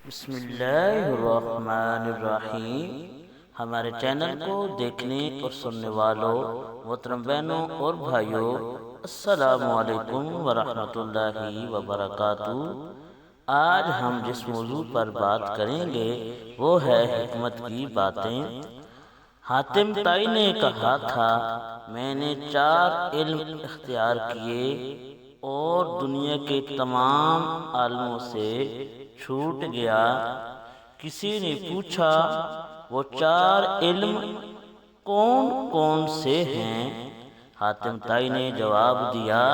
بسم اللہ الرحمن الرحیم۔ ہمارے چینل کو دیکھنے اور سننے والوں محترم بہنوں اور بھائیوں، السلام علیکم ورحمۃ اللہ وبرکاتہ۔ آج ہم جس موضوع پر بات کریں گے وہ ہے حکمت کی باتیں۔ حاتم طائی نے کہا تھا، میں نے 4 علم اختیار کیے اور دنیا کے تمام عالموں سے چھوٹ گیا۔ کسی نے پوچھا، وہ 4 علم کون کون سے ہیں؟ حاتم طائی نے جواب دیا،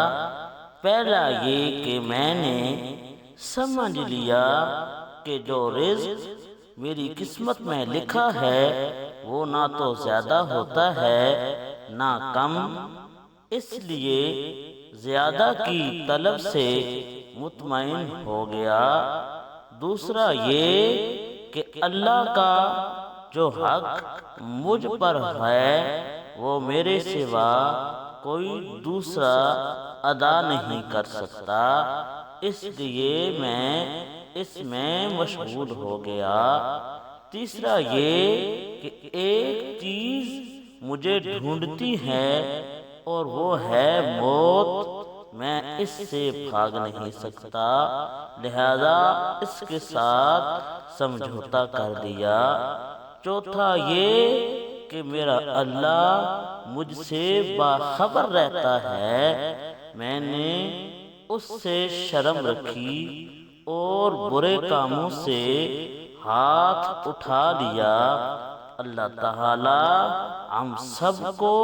پہلا یہ کہ میں نے سمجھ لیا کہ جو رزق میری قسمت میں لکھا ہے وہ نہ تو زیادہ ہوتا ہے نہ کم، اس لیے زیادہ کی طلب سے مطمئن ہو گیا۔ دوسرا یہ کہ اللہ کا جو حق مجھ پر ہے وہ میرے سوا کوئی دوسرا ادا نہیں کر سکتا، اس لیے میں اس میں مشغول ہو گیا۔ تیسرا یہ کہ ایک چیز مجھے ڈھونڈتی ہے اور وہ ہے موت، میں اس سے بھاگ نہیں سکتا، لہذا اس کے ساتھ سمجھوتا کر دیا۔ چوتھا یہ کہ میرا اللہ مجھ سے باخبر رہتا ہے، میں نے اس سے شرم رکھی اور برے کاموں سے ہاتھ اٹھا لیا۔ اللہ تعالی ہم سب کو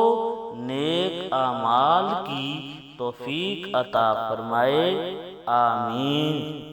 نیک اعمال کی توفیق عطا فرمائے، آمین۔